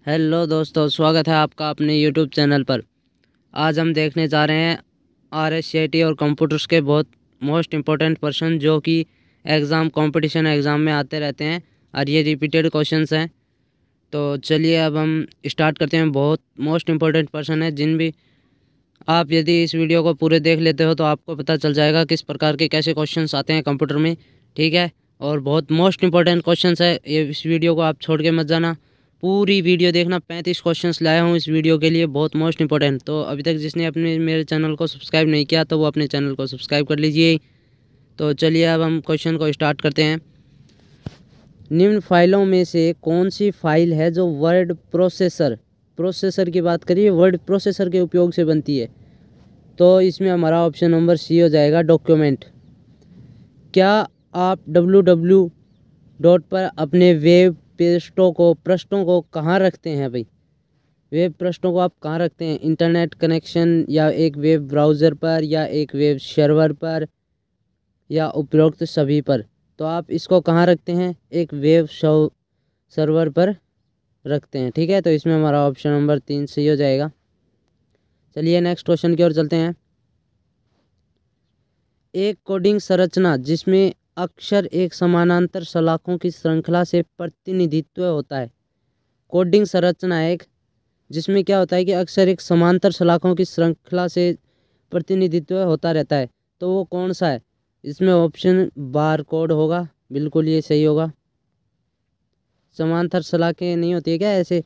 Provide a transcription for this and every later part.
Hello दोस्तों, स्वागत है आपका अपने यूट्यूब चैनल पर। आज हम देखने जा रहे हैं RSCIT और कंप्यूटर्स के बहुत मोस्ट इम्पोर्टेंट क्वेश्चन जो कि कंपटीशन एग्ज़ाम में आते रहते हैं और ये रिपीटेड क्वेश्चंस हैं। तो चलिए अब हम स्टार्ट करते हैं। बहुत मोस्ट इम्पोर्टेंट क्वेश्चन है जिन भी आप यदि इस वीडियो को पूरे देख लेते हो तो आपको पता चल जाएगा किस प्रकार के कैसे क्वेश्चंस आते हैं कंप्यूटर में। ठीक है, और बहुत मोस्ट इम्पोर्टेंट क्वेश्चंस है ये। इस वीडियो को आप छोड़ के मत जाना, पूरी वीडियो देखना। 35 क्वेश्चंस लाया हूँ इस वीडियो के लिए, बहुत मोस्ट इंपॉर्टेंट। तो अभी तक जिसने अपने मेरे चैनल को सब्सक्राइब नहीं किया तो वो अपने चैनल को सब्सक्राइब कर लीजिए। तो चलिए अब हम क्वेश्चन को स्टार्ट करते हैं। निम्न फाइलों में से कौन सी फाइल है जो वर्ड प्रोसेसर की बात करिए, वर्ड प्रोसेसर के उपयोग से बनती है? तो इसमें हमारा ऑप्शन नंबर सी हो जाएगा, डॉक्यूमेंट। क्या आप www पर अपने वेब पृष्ठों को कहाँ रखते हैं भाई? वेब पृष्ठों को आप कहाँ रखते हैं? इंटरनेट कनेक्शन या एक वेब ब्राउज़र पर या एक वेब सर्वर पर या उपरोक्त सभी पर? तो आप इसको कहाँ रखते हैं? एक वेब सर्वर पर रखते हैं। ठीक है, तो इसमें हमारा ऑप्शन नंबर 3 सही हो जाएगा। चलिए नेक्स्ट क्वेश्चन की ओर चलते हैं। एक कोडिंग संरचना जिसमें अक्षर एक समानांतर सलाखों की श्रृंखला से प्रतिनिधित्व होता है। कोडिंग संरचना एक जिसमें क्या होता है कि अक्सर एक समांतर सलाखों की श्रृंखला से प्रतिनिधित्व होता रहता है, तो वो कौन सा है? इसमें ऑप्शन बार कोड होगा, बिल्कुल ये सही होगा। समांतर सलाखें नहीं होती है क्या, ऐसे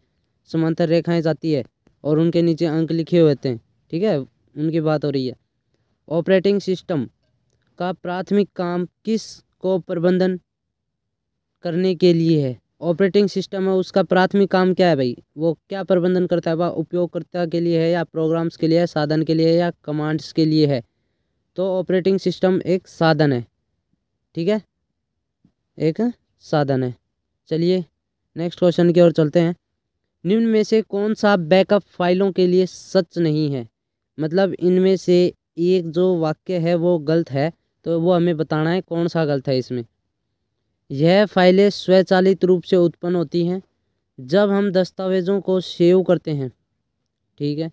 समांतर रेखाएं जाती है और उनके नीचे अंक लिखे हुए होते हैं। ठीक है, उनकी बात हो रही है। ऑपरेटिंग सिस्टम का प्राथमिक काम किस को प्रबंधन करने के लिए है? ऑपरेटिंग सिस्टम है, उसका प्राथमिक काम क्या है भाई? वो क्या प्रबंधन करता है? वह उपयोगकर्ता के लिए है या प्रोग्राम्स के लिए है, साधन के लिए है या कमांड्स के लिए है? तो ऑपरेटिंग सिस्टम एक साधन है। ठीक है, एक साधन है। चलिए नेक्स्ट क्वेश्चन की ओर चलते हैं। निम्न में से कौन सा बैकअप फाइलों के लिए सच नहीं है? मतलब इनमें से एक जो वाक्य है वो गलत है, तो वो हमें बताना है कौन सा गलत है इसमें। यह फाइलें स्वचालित रूप से उत्पन्न होती हैं जब हम दस्तावेज़ों को सेव करते हैं। ठीक है,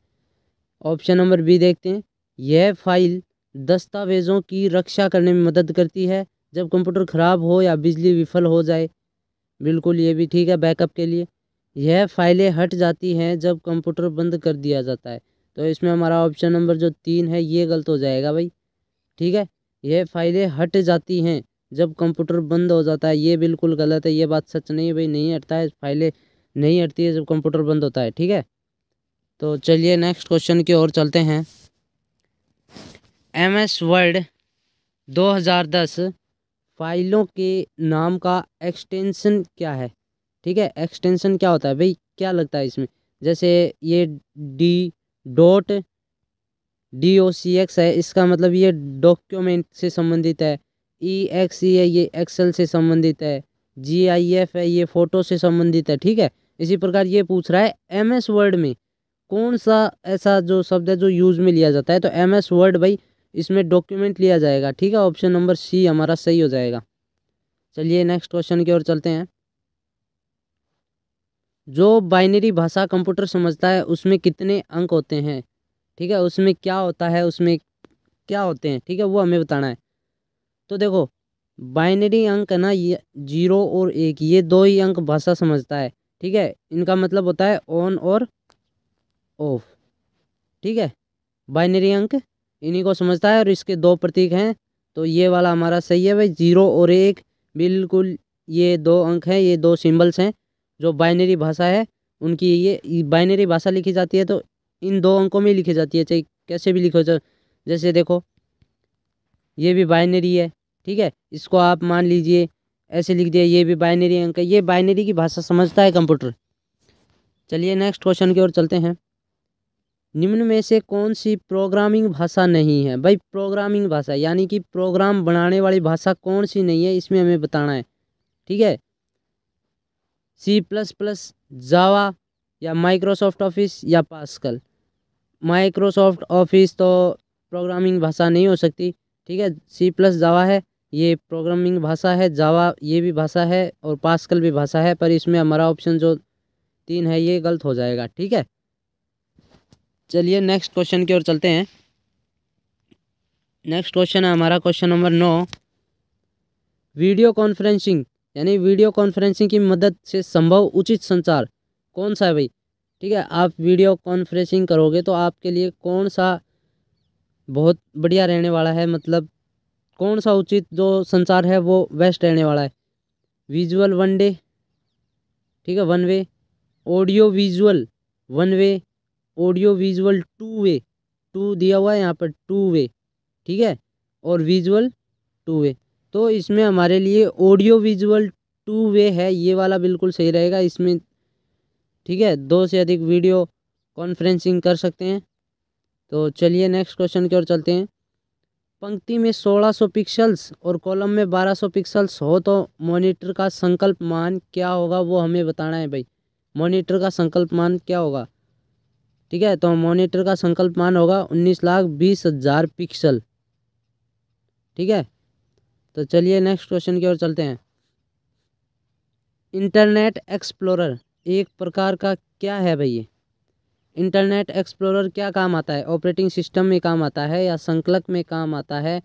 ऑप्शन नंबर बी देखते हैं। यह फाइल दस्तावेज़ों की रक्षा करने में मदद करती है जब कंप्यूटर ख़राब हो या बिजली विफल हो जाए। बिल्कुल ये भी ठीक है बैकअप के लिए। यह फाइलें हट जाती हैं जब कंप्यूटर बंद कर दिया जाता है। तो इसमें हमारा ऑप्शन नंबर जो 3 है ये गलत हो जाएगा भाई। ठीक है, यह फाइलें हट जाती हैं जब कंप्यूटर बंद हो जाता है, ये बिल्कुल गलत है। ये बात सच नहीं है भाई, नहीं हटता है, फाइलें नहीं हटती है जब कंप्यूटर बंद होता है। ठीक है, तो चलिए नेक्स्ट क्वेश्चन की ओर चलते हैं। MS वर्ड 2010 फाइलों के नाम का एक्सटेंशन क्या है? ठीक है, एक्सटेंशन क्या होता है भाई, क्या लगता है इसमें? जैसे ये DOCX है, इसका मतलब ये डॉक्यूमेंट से संबंधित है। EXE है, ये एक्सेल से संबंधित है। GIF है, ये फ़ोटो से संबंधित है। ठीक है, इसी प्रकार ये पूछ रहा है MS वर्ड में कौन सा ऐसा जो शब्द है जो यूज़ में लिया जाता है? तो MS वर्ड भाई इसमें डॉक्यूमेंट लिया जाएगा। ठीक है, ऑप्शन नंबर सी हमारा सही हो जाएगा। चलिए नेक्स्ट क्वेश्चन की ओर चलते हैं। जो बाइनरी भाषा कंप्यूटर समझता है उसमें कितने अंक होते हैं? ठीक है, उसमें क्या होता है, उसमें क्या होते हैं? ठीक है, वो हमें बताना है। तो देखो, बाइनरी अंक है ना, ये 0 और 1, ये दो ही अंक भाषा समझता है। ठीक है, इनका मतलब होता है ऑन और ऑफ। ठीक है, बाइनरी अंक इन्हीं को समझता है और इसके दो प्रतीक हैं। तो ये वाला हमारा सही है भाई, 0 और 1 बिल्कुल ये दो अंक हैं, ये दो सिंबल्स हैं जो बाइनरी भाषा है उनकी। ये बाइनरी भाषा लिखी जाती है तो इन दो अंकों में लिखी जाती है, चाहे कैसे भी लिखो। जैसे देखो ये भी बाइनरी है। ठीक है, इसको आप मान लीजिए ऐसे लिख दिया, ये भी बाइनरी अंक है। ये बाइनरी की भाषा समझता है कंप्यूटर। चलिए नेक्स्ट क्वेश्चन की ओर चलते हैं। निम्न में से कौन सी प्रोग्रामिंग भाषा नहीं है? भाई प्रोग्रामिंग भाषा यानी कि प्रोग्राम बनाने वाली भाषा कौन सी नहीं है, इसमें हमें बताना है। ठीक है, C++, जावा या माइक्रोसॉफ्ट ऑफिस या पास्कल? माइक्रोसॉफ्ट ऑफिस तो प्रोग्रामिंग भाषा नहीं हो सकती। ठीक है, C+ जावा है, ये प्रोग्रामिंग भाषा है। जावा ये भी भाषा है और पास्कल भी भाषा है, पर इसमें हमारा ऑप्शन जो 3 है, ये गलत हो जाएगा। ठीक है, चलिए नेक्स्ट क्वेश्चन की ओर चलते हैं। नेक्स्ट क्वेश्चन है हमारा क्वेश्चन नंबर 9। वीडियो कॉन्फ्रेंसिंग यानी वीडियो कॉन्फ्रेंसिंग की मदद से संभव उचित संचार कौन सा है भाई? ठीक है, आप वीडियो कॉन्फ्रेंसिंग करोगे तो आपके लिए कौन सा बहुत बढ़िया रहने वाला है, मतलब कौन सा उचित जो संचार है वो बेस्ट रहने वाला है? विजुअल 1 वे, ठीक है 1 वे, ऑडियो विजुअल 1 वे, ऑडियो विजुअल 2 वे, 2 दिया हुआ है यहाँ पर 2 वे, ठीक है, और विजुअल 2 वे। तो इसमें हमारे लिए ऑडियो विजुअल 2 वे है, ये वाला बिल्कुल सही रहेगा इसमें। ठीक है, 2 से अधिक वीडियो कॉन्फ्रेंसिंग कर सकते हैं। तो चलिए नेक्स्ट क्वेश्चन की ओर चलते हैं। पंक्ति में 1600 पिक्सल्स और कॉलम में 1200 पिक्सल्स हो तो मॉनिटर का संकल्प मान क्या होगा, वो हमें बताना है भाई। मॉनिटर का संकल्प मान क्या होगा? ठीक है, तो मॉनिटर का संकल्प मान होगा 19,20,000 पिक्सल। ठीक है, तो चलिए नेक्स्ट क्वेश्चन की ओर चलते हैं। इंटरनेट एक्सप्लोरर एक प्रकार का क्या है भाई? ये इंटरनेट एक्सप्लोरर क्या काम आता है? ऑपरेटिंग सिस्टम में काम आता है, या संकलक में काम आता है,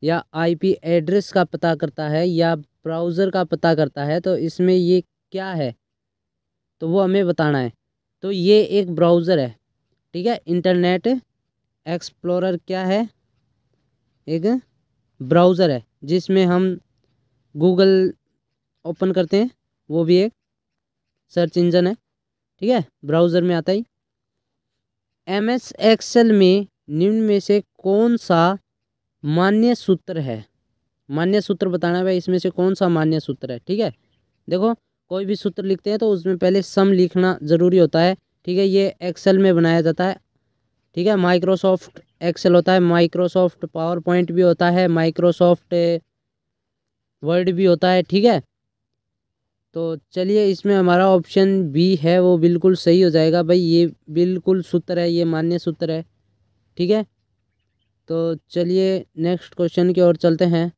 या आईपी एड्रेस का पता करता है, या ब्राउज़र का पता करता है? तो इसमें ये क्या है, तो वो हमें बताना है। तो ये एक ब्राउज़र है। ठीक है, इंटरनेट एक्सप्लोरर क्या है? एक ब्राउज़र है जिसमें हम गूगल ओपन करते हैं, वो भी एक सर्च इंजन है। ठीक है, ब्राउज़र में आता ही। एमएस एक्सेल में निम्न में से कौन सा मान्य सूत्र है? मान्य सूत्र बताना है भाई, इसमें से कौन सा मान्य सूत्र है? ठीक है, देखो कोई भी सूत्र लिखते हैं तो उसमें पहले सम लिखना ज़रूरी होता है। ठीक है, ये एक्सेल में बनाया जाता है। ठीक है, माइक्रोसॉफ्ट एक्सेल होता है, माइक्रोसॉफ्ट पावर पॉइंट भी होता है, माइक्रोसॉफ्ट वर्ड भी होता है। ठीक है, तो चलिए इसमें हमारा ऑप्शन बी है वो बिल्कुल सही हो जाएगा भाई, ये बिल्कुल सूत्र है, ये मान्य सूत्र है। ठीक है, तो चलिए नेक्स्ट क्वेश्चन की ओर चलते हैं।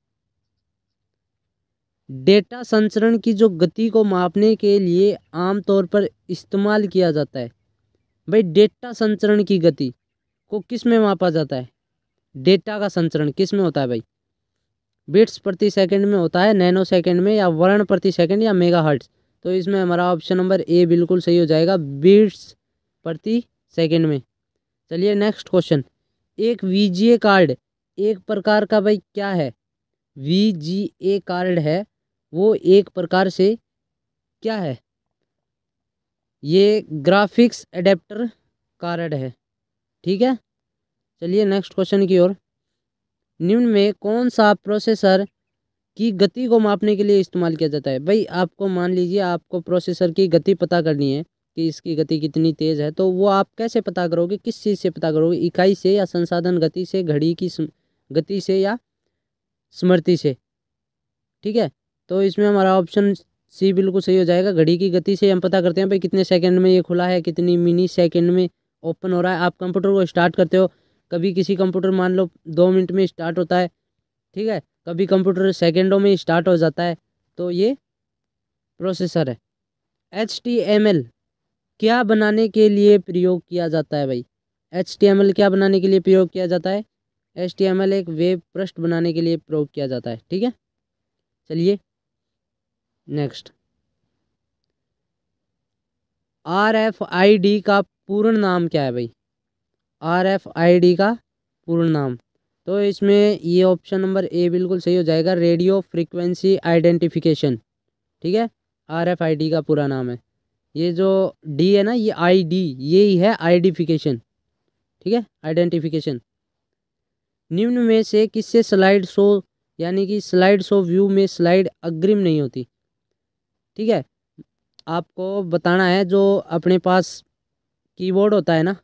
डेटा संचरण की जो गति को मापने के लिए आमतौर पर इस्तेमाल किया जाता है भाई, डेटा संचरण की गति को किस में मापा जाता है? डेटा का संचरण किस में होता है भाई? बिट्स प्रति सेकंड में होता है, नैनो सेकंड में, या वर्ण प्रति सेकंड, या मेगाहर्ट्ज? तो इसमें हमारा ऑप्शन नंबर ए बिल्कुल सही हो जाएगा, बिट्स प्रति सेकंड में। चलिए नेक्स्ट क्वेश्चन। एक वीजीए कार्ड एक प्रकार का भाई क्या है? वीजीए कार्ड है वो एक प्रकार से क्या है? ये ग्राफिक्स एडेप्टर कार्ड है। ठीक है, चलिए नेक्स्ट क्वेश्चन की ओर। निम्न में कौन सा प्रोसेसर की गति को मापने के लिए इस्तेमाल किया जाता है? भाई आपको मान लीजिए आपको प्रोसेसर की गति पता करनी है कि इसकी गति कितनी तेज़ है, तो वो आप कैसे पता करोगे? किस चीज़ से पता करोगे? इकाई से, या संसाधन गति से, घड़ी की गति से, या स्मृति से? ठीक है, तो इसमें हमारा ऑप्शन सी बिल्कुल सही हो जाएगा, घड़ी की गति से हम पता करते हैं भाई कितने सेकंड में ये खुला है, कितनी मिनी सेकंड में ओपन हो रहा है। आप कंप्यूटर को स्टार्ट करते हो, कभी किसी कंप्यूटर मान लो 2 मिनट में स्टार्ट होता है, ठीक है, कभी कंप्यूटर सेकंडों में स्टार्ट हो जाता है, तो ये प्रोसेसर है। HTML क्या बनाने के लिए प्रयोग किया जाता है भाई? HTML क्या बनाने के लिए प्रयोग किया जाता है? HTML एक वेब पृष्ठ बनाने के लिए प्रयोग किया जाता है। ठीक है, चलिए नेक्स्ट। RFID का पूर्ण नाम क्या है भाई? RFID का पूर्ण नाम, तो इसमें ये ऑप्शन नंबर ए बिल्कुल सही हो जाएगा, रेडियो फ्रीक्वेंसी आइडेंटिफिकेशन। ठीक है, RFID का पूरा नाम है। ये जो डी है ना, ये ID, ये ही है आइडेंटिफिकेशन। ठीक है, आइडेंटिफिकेशन। निम्न में से किससे स्लाइड शो यानी कि स्लाइड शो व्यू में स्लाइड अग्रिम नहीं होती? ठीक है, आपको बताना है जो अपने पास कीबोर्ड होता है ना,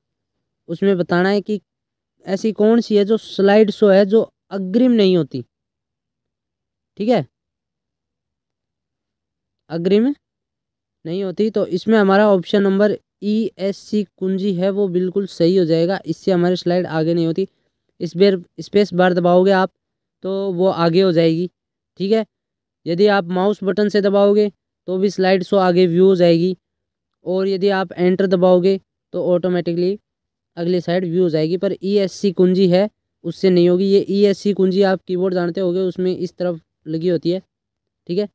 उसमें बताना है कि ऐसी कौन सी है जो स्लाइड शो है जो अग्रिम नहीं होती। ठीक है, अग्रिम नहीं होती, तो इसमें हमारा ऑप्शन नंबर ESC कुंजी है वो बिल्कुल सही हो जाएगा, इससे हमारी स्लाइड आगे नहीं होती। इस बार स्पेस बार दबाओगे आप तो वो आगे हो जाएगी। ठीक है, यदि आप माउस बटन से दबाओगे तो भी स्लाइड शो आगे व्यू हो जाएगी, और यदि आप एंटर दबाओगे तो ऑटोमेटिकली अगली साइड व्यू हो जाएगी। पर ESC कुंजी है उससे नहीं होगी। ये ESC कुंजी आप कीबोर्ड जानते होगे, उसमें इस तरफ लगी होती है, ठीक है।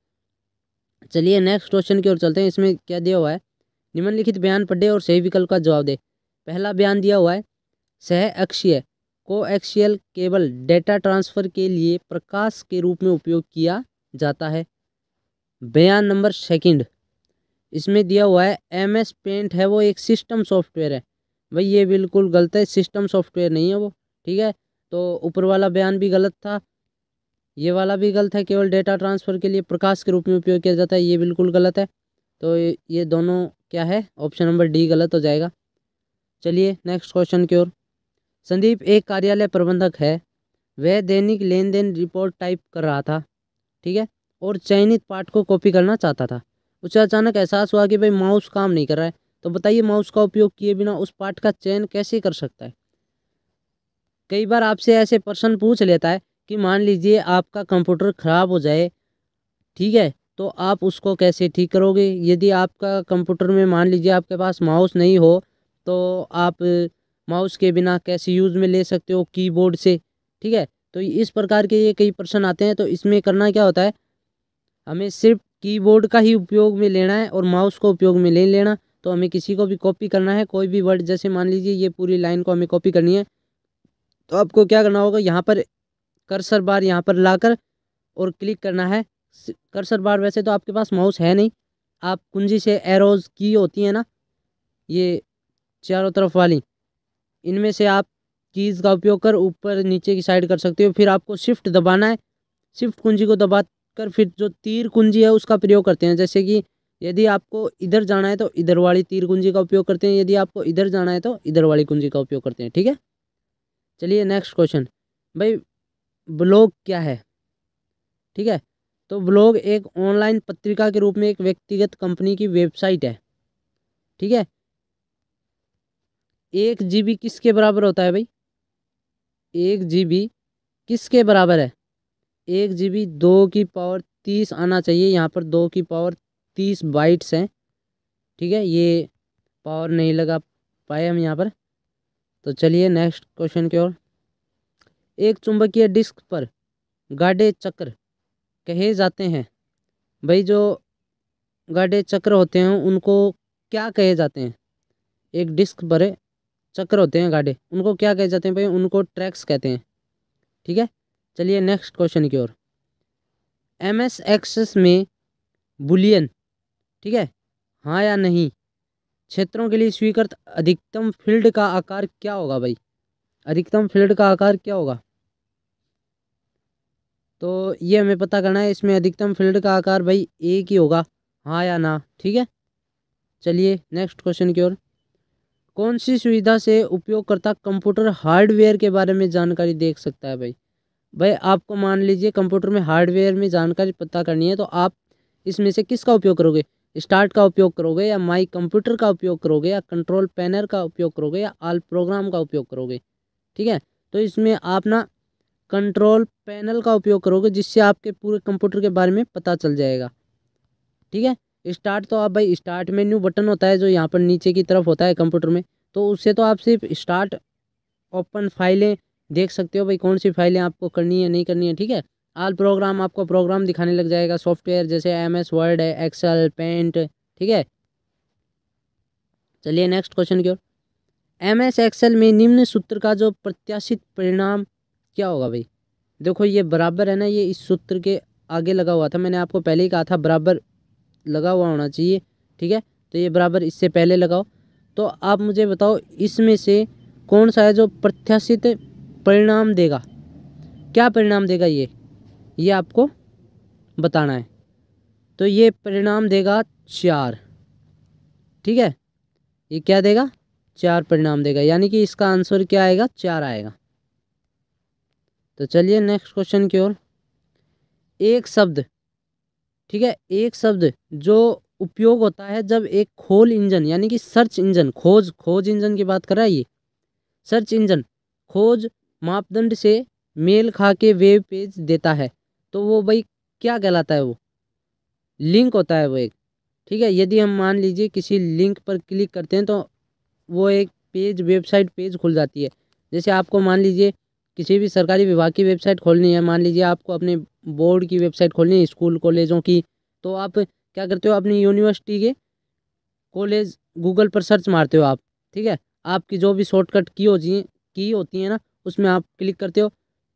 चलिए नेक्स्ट क्वेश्चन की ओर चलते हैं। इसमें क्या दिया हुआ है, निम्नलिखित बयान पढ़े और सही विकल्प का जवाब दे। पहला बयान दिया हुआ है, सह अक्षीय कोएक्सियल केबल डेटा ट्रांसफर के लिए प्रकाश के रूप में उपयोग किया जाता है। बयान नंबर सेकंड, इसमें दिया हुआ है MS पेंट है वो एक सिस्टम सॉफ्टवेयर है। भाई ये बिल्कुल गलत है, सिस्टम सॉफ्टवेयर नहीं है वो, ठीक है। तो ऊपर वाला बयान भी गलत था, ये वाला भी गलत है। केवल डेटा ट्रांसफ़र के लिए प्रकाश के रूप में उपयोग किया जाता है, ये बिल्कुल गलत है। तो ये दोनों क्या है, ऑप्शन नंबर डी गलत हो जाएगा। चलिए नेक्स्ट क्वेश्चन की ओर। संदीप एक कार्यालय प्रबंधक है, वह दैनिक लेन देन रिपोर्ट टाइप कर रहा था, ठीक है, और चयनित पाठ को कॉपी करना चाहता था। उसे अचानक एहसास हुआ कि भाई माउस काम नहीं कर रहा है। तो बताइए माउस का उपयोग किए बिना उस पाठ का चयन कैसे कर सकता है। कई बार आपसे ऐसे प्रश्न पूछ लेता है कि मान लीजिए आपका कंप्यूटर ख़राब हो जाए, ठीक है, तो आप उसको कैसे ठीक करोगे। यदि आपका कंप्यूटर में मान लीजिए आपके पास माउस नहीं हो, तो आप माउस के बिना कैसे यूज़ में ले सकते हो कीबोर्ड से, ठीक है। तो इस प्रकार के ये कई प्रश्न आते हैं। तो इसमें करना क्या होता है, हमें सिर्फ कीबोर्ड का ही उपयोग में लेना है और माउस को उपयोग में नहीं लेना। तो हमें किसी को भी कॉपी करना है, कोई भी वर्ड, जैसे मान लीजिए ये पूरी लाइन को हमें कॉपी करनी है, तो आपको क्या करना होगा, यहाँ पर कर्सर बार यहाँ पर लाकर और क्लिक करना है। कर्सर बार, वैसे तो आपके पास माउस है नहीं, आप कुंजी से एरोज की होती है ना, ये चारों तरफ वाली, इनमें से आप कीज़ का उपयोग कर ऊपर नीचे की साइड कर सकते हो। फिर आपको शिफ्ट दबाना है, शिफ्ट कुंजी को दबाकर फिर जो तीर कुंजी है उसका प्रयोग करते हैं। जैसे कि यदि आपको इधर जाना है तो इधर वाली तीर कुंजी का उपयोग करते हैं, यदि आपको इधर जाना है तो इधर वाली कुंजी का उपयोग करते हैं, ठीक है। चलिए नेक्स्ट क्वेश्चन, भाई ब्लॉग क्या है, ठीक है। तो ब्लॉग एक ऑनलाइन पत्रिका के रूप में एक व्यक्तिगत कंपनी की वेबसाइट है, ठीक है। 1 GB किसके बराबर होता है भाई, 1 GB किसके बराबर है, 1 GB 2 की पावर 30 आना चाहिए। यहाँ पर 2 की पावर 30 बाइट्स हैं, ठीक है। ये पावर नहीं लगा पाए हम यहाँ पर। तो चलिए नेक्स्ट क्वेश्चन की ओर। एक चुंबकीय डिस्क पर गाढ़े चक्र कहे जाते हैं। भाई जो गाढ़े चक्र होते हैं उनको क्या कहे जाते हैं, एक डिस्क पर चक्र होते हैं गाढ़े, उनको क्या कहे जाते हैं भाई, उनको ट्रैक्स कहते हैं, ठीक है। चलिए नेक्स्ट क्वेश्चन की ओर। MS एक्सेस में बुलियन, ठीक है, हाँ या नहीं, क्षेत्रों के लिए स्वीकृत अधिकतम फील्ड का आकार क्या होगा भाई, अधिकतम फील्ड का आकार क्या होगा। तो ये हमें पता करना है। इसमें अधिकतम फील्ड का आकार भाई 1 ही होगा, हाँ या ना, ठीक है। चलिए नेक्स्ट क्वेश्चन की ओर। कौन सी सुविधा से उपयोगकर्ता कंप्यूटर हार्डवेयर के बारे में जानकारी देख सकता है भाई। भाई आपको मान लीजिए कंप्यूटर में हार्डवेयर में जानकारी पता करनी है, तो आप इसमें से किसका उपयोग करोगे, स्टार्ट का उपयोग करोगे या माई कंप्यूटर का उपयोग करोगे या कंट्रोल पैनल का उपयोग करोगे या ऑल प्रोग्राम का उपयोग करोगे, ठीक है। तो इसमें आप ना कंट्रोल पैनल का उपयोग करोगे, जिससे आपके पूरे कंप्यूटर के बारे में पता चल जाएगा, ठीक है। स्टार्ट तो आप भाई स्टार्ट मेन्यू बटन होता है जो यहाँ पर नीचे की तरफ होता है कंप्यूटर में, तो उससे तो आप सिर्फ स्टार्ट ओपन फाइलें देख सकते हो भाई, कौन सी फाइलें आपको करनी है नहीं करनी है, ठीक है। ऑल प्रोग्राम आपको प्रोग्राम दिखाने लग जाएगा, सॉफ्टवेयर जैसे MS वर्ड है, एक्सेल, पेंट, ठीक है। चलिए नेक्स्ट क्वेश्चन की ओर। MS एक्सेल में निम्न सूत्र का जो प्रत्याशित परिणाम क्या होगा भाई। देखो ये बराबर है ना, ये इस सूत्र के आगे लगा हुआ था, मैंने आपको पहले ही कहा था बराबर लगा हुआ होना चाहिए, ठीक है। तो ये बराबर इससे पहले लगाओ। तो आप मुझे बताओ इसमें से कौन सा है जो प्रत्याशित परिणाम देगा, क्या परिणाम देगा ये आपको बताना है। तो ये परिणाम देगा 4, ठीक है। ये क्या देगा, 4 परिणाम देगा, यानी कि इसका आंसर क्या आएगा, 4 आएगा। तो चलिए नेक्स्ट क्वेश्चन की ओर। एक शब्द, ठीक है, एक शब्द जो उपयोग होता है जब एक खोल इंजन यानी कि सर्च इंजन, खोज इंजन की बात कर रहा है ये, सर्च इंजन खोज मापदंड से मेल खा के वेब पेज देता है, तो वो भाई क्या कहलाता है, वो लिंक होता है वो एक, ठीक है। यदि हम मान लीजिए किसी लिंक पर क्लिक करते हैं तो वो एक पेज वेबसाइट पेज खुल जाती है। जैसे आपको मान लीजिए किसी भी सरकारी विभाग की वेबसाइट खोलनी है, मान लीजिए आपको अपने बोर्ड की वेबसाइट खोलनी है, स्कूल कॉलेजों की, तो आप क्या करते हो, अपनी यूनिवर्सिटी के कॉलेज गूगल पर सर्च मारते हो आप। ठीक है, आपकी जो भी शॉर्टकट की होती है ना, उसमें आप क्लिक करते हो।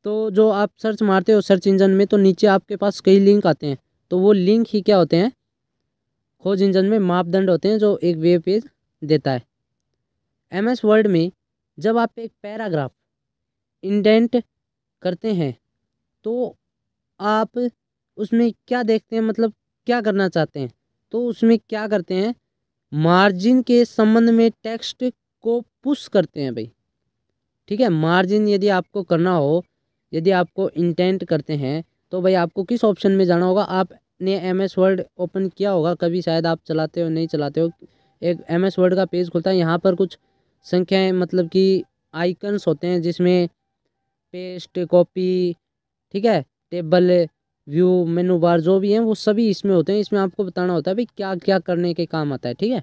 तो जो आप सर्च मारते हो सर्च इंजन में, तो नीचे आपके पास कई लिंक आते हैं। तो वो लिंक ही क्या होते हैं, खोज इंजन में मापदंड होते हैं जो एक वेब पेज देता है। MS वर्ड में जब आप एक पैराग्राफ इंडेंट करते हैं तो आप उसमें क्या देखते हैं, मतलब क्या करना चाहते हैं, तो उसमें क्या करते हैं, मार्जिन के संबंध में टेक्स्ट को पुश करते हैं भाई। ठीक है, मार्जिन यदि आपको करना हो, यदि आपको इंटेंट करते हैं, तो भाई आपको किस ऑप्शन में जाना होगा। आपने MS वर्ड ओपन किया होगा कभी, शायद आप चलाते हो नहीं चलाते हो, एक MS वर्ड का पेज खुलता है, यहाँ पर कुछ संख्याएं मतलब कि आइकन्स होते हैं जिसमें पेस्ट, कॉपी, ठीक है, टेबल, व्यू, मेनू बार जो भी हैं वो सभी इसमें होते हैं। इसमें आपको बताना होता है भाई क्या क्या करने के काम आता है। ठीक है,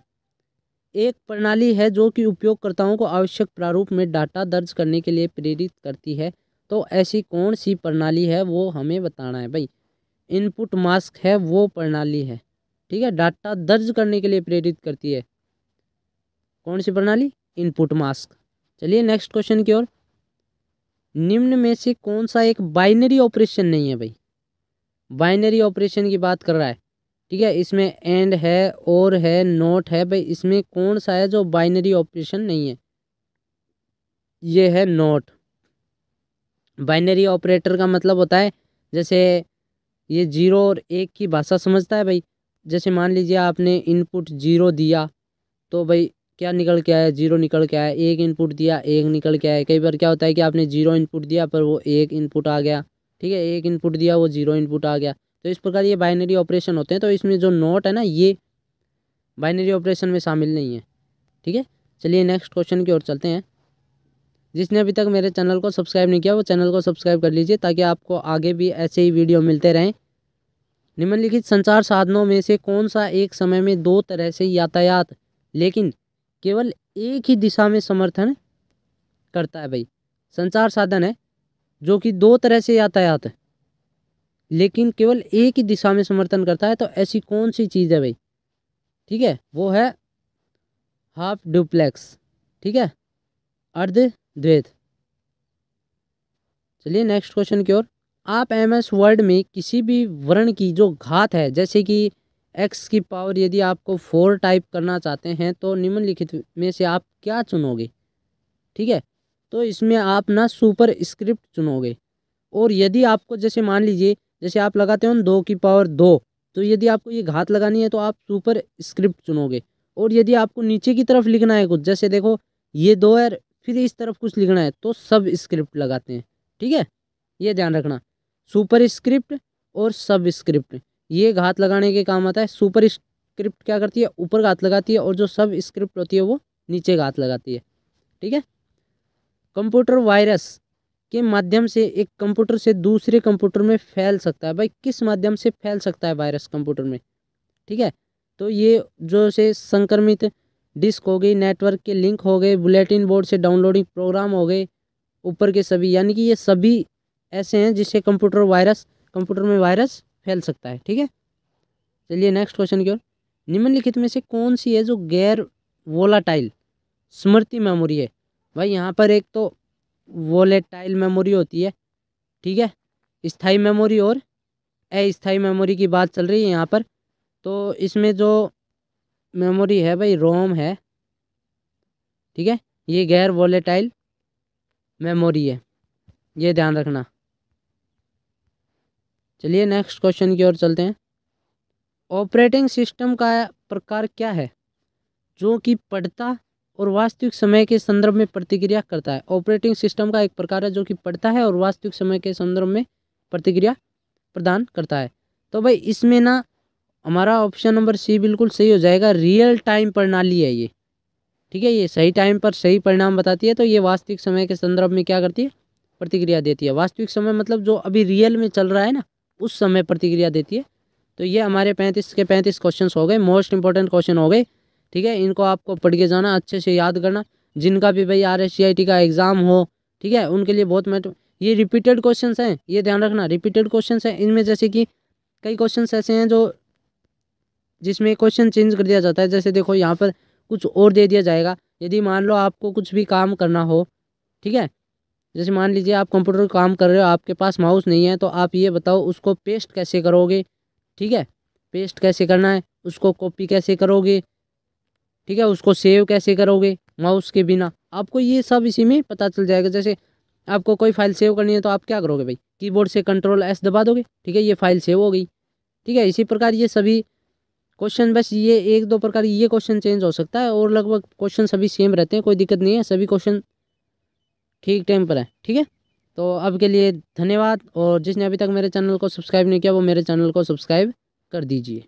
एक प्रणाली है जो कि उपयोगकर्ताओं को आवश्यक प्रारूप में डाटा दर्ज करने के लिए प्रेरित करती है। तो ऐसी कौन सी प्रणाली है वो हमें बताना है भाई। इनपुट मास्क है वो प्रणाली है। ठीक है, डाटा दर्ज करने के लिए प्रेरित करती है। कौन सी प्रणाली, इनपुट मास्क। चलिए नेक्स्ट क्वेश्चन की ओर। निम्न में से कौन सा एक बाइनरी ऑपरेशन नहीं है भाई। बाइनरी ऑपरेशन की बात कर रहा है। ठीक है, इसमें एंड है, और है, नोट है, भाई इसमें कौन सा है जो बाइनरी ऑपरेशन नहीं है। ये है नोट। बाइनरी ऑपरेटर का मतलब होता है, जैसे ये 0 और 1 की भाषा समझता है भाई। जैसे मान लीजिए आपने इनपुट 0 दिया, तो भाई क्या निकल के आया, 0 निकल के आया। 1 इनपुट दिया, 1 निकल के आया। कई बार क्या होता है कि आपने 0 इनपुट दिया पर वो 1 इनपुट आ गया। ठीक है, 1 इनपुट दिया वो 0 इनपुट आ गया। तो इस प्रकार ये बाइनरी ऑपरेशन होते हैं। तो इसमें जो नोट है ना, ये बाइनरी ऑपरेशन में शामिल नहीं है। ठीक है, चलिए नेक्स्ट क्वेश्चन की ओर चलते हैं। जिसने अभी तक मेरे चैनल को सब्सक्राइब नहीं किया वो चैनल को सब्सक्राइब कर लीजिए, ताकि आपको आगे भी ऐसे ही वीडियो मिलते रहें। निम्नलिखित संचार साधनों में से कौन सा एक समय में दो तरह से यातायात लेकिन केवल एक ही दिशा में समर्थन करता है भाई। संचार साधन है जो कि दो तरह से यातायात है लेकिन केवल एक ही दिशा में समर्थन करता है। तो ऐसी कौन सी चीज़ है भाई। ठीक है, वो है हाफ डुप्लेक्स। ठीक है, अर्ध द्वैत। चलिए नेक्स्ट क्वेश्चन की ओर। आप MS वर्ड में किसी भी वर्ण की जो घात है, जैसे कि x की पावर यदि आपको 4 टाइप करना चाहते हैं तो निम्नलिखित में से आप क्या चुनोगे। ठीक है, तो इसमें आप ना सुपर स्क्रिप्ट चुनोगे। और यदि आपको जैसे मान लीजिए जैसे आप लगाते हो ना 2 की पावर 2, तो यदि आपको ये घात लगानी है तो आप सुपर स्क्रिप्ट चुनोगे। और यदि आपको नीचे की तरफ लिखना है कुछ, जैसे देखो ये 2 है फिर इस तरफ कुछ लिखना है, तो सब स्क्रिप्ट लगाते हैं। ठीक है, ये ध्यान रखना, सुपर स्क्रिप्ट और सब स्क्रिप्ट ये घात लगाने के काम आता है। सुपर स्क्रिप्ट क्या करती है, ऊपर घात लगाती है, और जो सब स्क्रिप्ट होती है वो नीचे घात लगाती है। ठीक है, कंप्यूटर वायरस के माध्यम से एक कंप्यूटर से दूसरे कंप्यूटर में फैल सकता है भाई। किस माध्यम से फैल सकता है वायरस कंप्यूटर में। ठीक है, तो ये जो से संक्रमित डिस्क हो गई, नेटवर्क के लिंक हो गए, बुलेटिन बोर्ड से डाउनलोडिंग प्रोग्राम हो गए, ऊपर के सभी, यानी कि ये सभी ऐसे हैं जिससे कंप्यूटर में वायरस फैल सकता है। ठीक है, चलिए नेक्स्ट क्वेश्चन की ओर। निम्नलिखित में से कौन सी है जो गैर वोलाटाइल स्मृति मेमोरी है। भाई यहाँ पर एक तो वोलेटाइल मेमोरी होती है, ठीक है, स्थायी मेमोरी और अस्थायी मेमोरी की बात चल रही है यहाँ पर। तो इसमें जो मेमोरी है भाई रोम है। ठीक है, ये गैर वोलेटाइल मेमोरी है, ये ध्यान रखना। चलिए नेक्स्ट क्वेश्चन की ओर चलते हैं। ऑपरेटिंग सिस्टम का प्रकार क्या है जो कि पढ़ता और वास्तविक समय के संदर्भ में प्रतिक्रिया करता है। ऑपरेटिंग सिस्टम का एक प्रकार है जो कि पढ़ता है और वास्तविक समय के संदर्भ में प्रतिक्रिया प्रदान करता है। तो भाई इसमें ना हमारा ऑप्शन नंबर सी बिल्कुल सही हो जाएगा। रियल टाइम प्रणाली है ये। ठीक है, ये सही टाइम पर सही परिणाम बताती है। तो ये वास्तविक समय के संदर्भ में क्या करती है, प्रतिक्रिया देती है। वास्तविक समय मतलब जो अभी रियल में चल रहा है ना, उस समय प्रतिक्रिया देती है। तो ये हमारे 35 के 35 क्वेश्चन हो गए, मोस्ट इंपॉर्टेंट क्वेश्चन हो गए। ठीक है, इनको आपको पढ़ के जाना, अच्छे से याद करना। जिनका भी भाई RSCIT का एग्ज़ाम हो, ठीक है, उनके लिए बहुत मैटर। ये रिपीटेड क्वेश्चंस हैं, ये ध्यान रखना, रिपीटेड क्वेश्चंस हैं। इनमें जैसे कि कई क्वेश्चंस ऐसे हैं जो जिसमें क्वेश्चन चेंज कर दिया जाता है। जैसे देखो यहाँ पर कुछ और दे दिया जाएगा। यदि मान लो आपको कुछ भी काम करना हो, ठीक है, जैसे मान लीजिए आप कंप्यूटर काम कर रहे हो, आपके पास माउस नहीं है, तो आप ये बताओ उसको पेस्ट कैसे करोगे। ठीक है, पेस्ट कैसे करना है, उसको कॉपी कैसे करोगे, ठीक है, उसको सेव कैसे करोगे माउस के बिना, आपको ये सब इसी में पता चल जाएगा। जैसे आपको कोई फाइल सेव करनी है तो आप क्या करोगे भाई, कीबोर्ड से Ctrl+S दबा दोगे, ठीक है, ये फाइल सेव हो गई। ठीक है, इसी प्रकार ये सभी क्वेश्चन, बस ये 1-2 प्रकार ये क्वेश्चन चेंज हो सकता है, और लगभग क्वेश्चन सभी सेम रहते हैं, कोई दिक्कत नहीं है, सभी क्वेश्चन ठीक टाइम पर है। ठीक है, तो अब के लिए धन्यवाद, और जिसने अभी तक मेरे चैनल को सब्सक्राइब नहीं किया वो मेरे चैनल को सब्सक्राइब कर दीजिए।